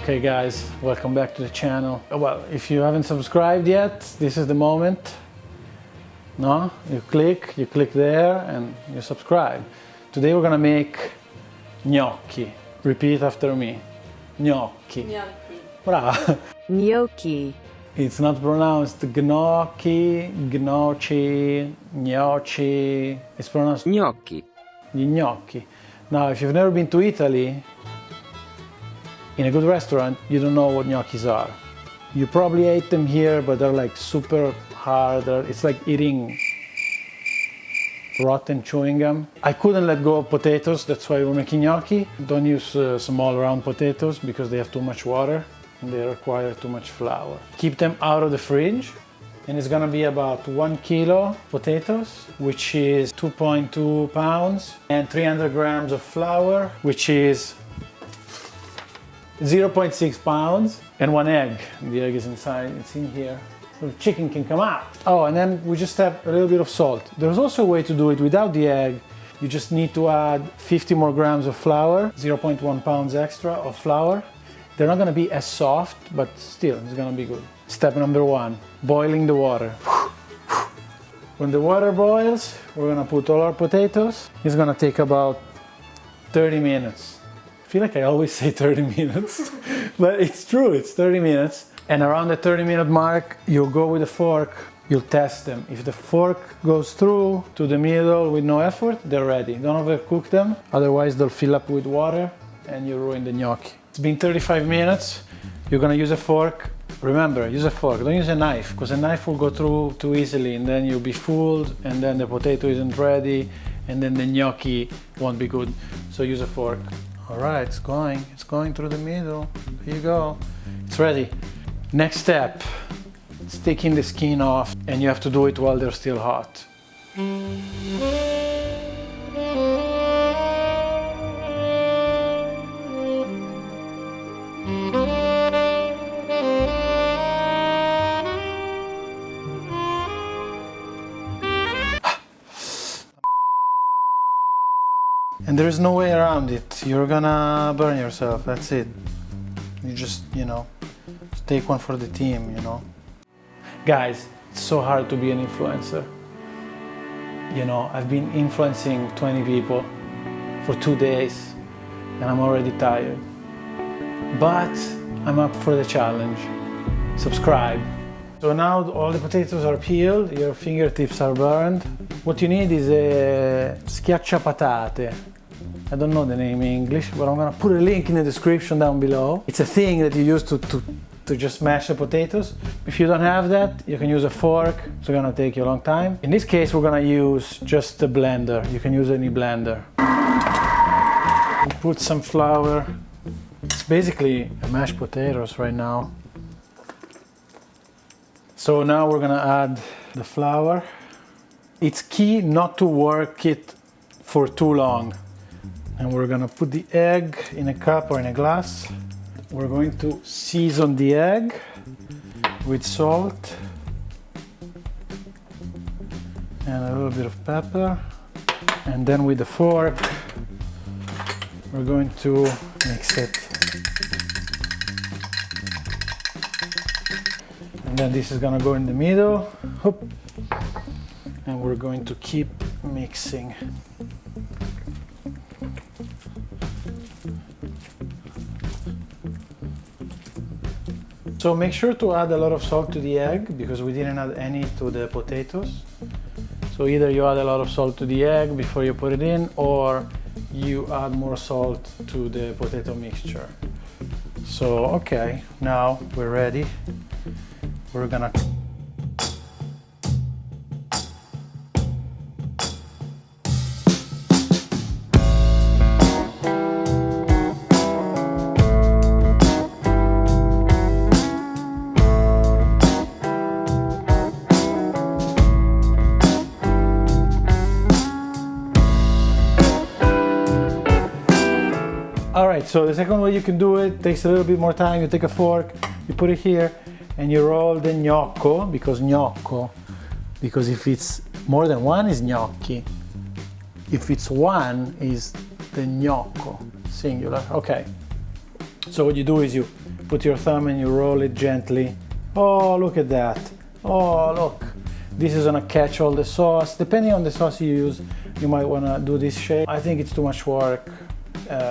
Okay guys, welcome back to the channel. Well, if you haven't subscribed yet, this is the moment. No? You click there and you subscribe. Today we're gonna make gnocchi. Repeat after me. Gnocchi. Gnocchi. Brava. Gnocchi. It's not pronounced gnocchi, gnocchi, gnocchi. It's pronounced Gnocchi. gnocchi. Now, if you've never been to Italy, in a good restaurant, you don't know what gnocchis are. You probably ate them here, but they're like super hard. It's like eating rotten chewing gum. I couldn't let go of potatoes, that's why we're making gnocchi. Don't use small round potatoes because they have too much water and they require too much flour. Keep them out of the fridge, and it's gonna be about 1 kilo potatoes, which is 2.2 pounds, and 300 grams of flour, which is 0.6 pounds, and 1 egg. The egg is inside, it's in here. So the chicken can come out. Oh, and then we just have a little bit of salt. There's also a way to do it without the egg. You just need to add 50 more grams of flour, 0.1 pounds extra of flour. They're not gonna be as soft, but still, it's gonna be good. Step number 1, boiling the water. When the water boils, we're gonna put all our potatoes. It's gonna take about 30 minutes. I feel like I always say 30 minutes, but it's true, it's 30 minutes. And around the 30-minute mark, you'll go with a fork, you'll test them. If the fork goes through to the middle with no effort, they're ready. Don't overcook them, otherwise they'll fill up with water and you ruin the gnocchi. It's been 35 minutes, you're gonna use a fork. Remember, use a fork, don't use a knife, because a knife will go through too easily and then you'll be fooled and then the potato isn't ready and then the gnocchi won't be good. So use a fork. All right, it's going through the middle. Here you go, it's ready. Next step, it's taking the skin off, and you have to do it while they're still hot. And there is no way around it. You're gonna burn yourself, that's it. You just, take one for the team, Guys, it's so hard to be an influencer. I've been influencing 20 people for 2 days and I'm already tired. But I'm up for the challenge. Subscribe. So now all the potatoes are peeled, your fingertips are burned. What you need is a schiacciapatate. I don't know the name in English, but I'm gonna put a link in the description down below. It's a thing that you use to just mash the potatoes. If you don't have that, you can use a fork. It's gonna take you a long time. In this case, we're gonna use just a blender. You can use any blender. We put some flour. It's basically mashed potatoes right now. So now we're gonna add the flour. It's key not to work it for too long. And we're gonna put the egg in a cup or in a glass. We're going to season the egg with salt and a little bit of pepper. And then with the fork, we're going to mix it. And then this is gonna go in the middle. Hoop. And we're going to keep mixing. So make sure to add a lot of salt to the egg because we didn't add any to the potatoes. So either you add a lot of salt to the egg before you put it in, or you add more salt to the potato mixture. So okay, now we're ready. We're gonna Alright, so the second way you can do it takes a little bit more time. You take a fork, you put it here, and you roll the gnocco, because if it's more than one is gnocchi. If it's one is the gnocco, singular. Okay. So what you do is you put your thumb and you roll it gently. Oh, look at that. Oh, look. This is gonna catch all the sauce. Depending on the sauce you use, you might wanna do this shape. I think it's too much work,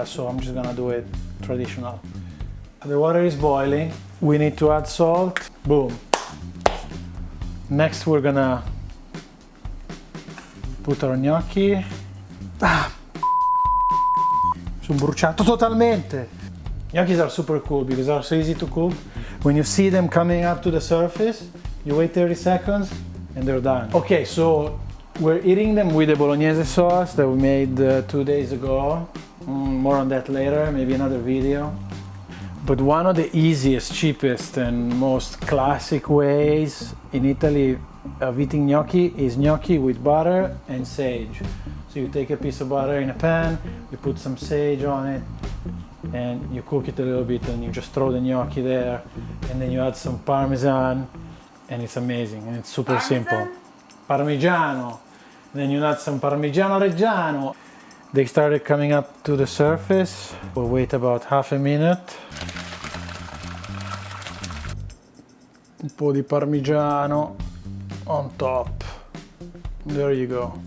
so I'm just gonna do it traditional. The water is boiling. We need to add salt. Boom. Next we're gonna put our gnocchi. Sono bruciato totalmente. Gnocchis are super cool because they're so easy to cook. When you see them coming up to the surface, you wait 30 seconds and they're done. Okay, so we're eating them with the bolognese sauce that we made 2 days ago. More on that later, maybe another video. But one of the easiest, cheapest and most classic ways in Italy of eating gnocchi is gnocchi with butter and sage. So you take a piece of butter in a pan, you put some sage on it, and you cook it a little bit, and you just throw the gnocchi there, and then you add some parmesan, and it's amazing, and it's super simple. Parmigiano. And then you add some Parmigiano Reggiano. They started coming up to the surface. We'll wait about half a minute. Un po' di parmigiano on top. There you go.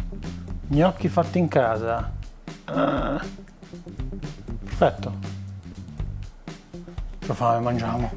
Gnocchi fatti in casa. Perfetto. Che fame, mangiamo.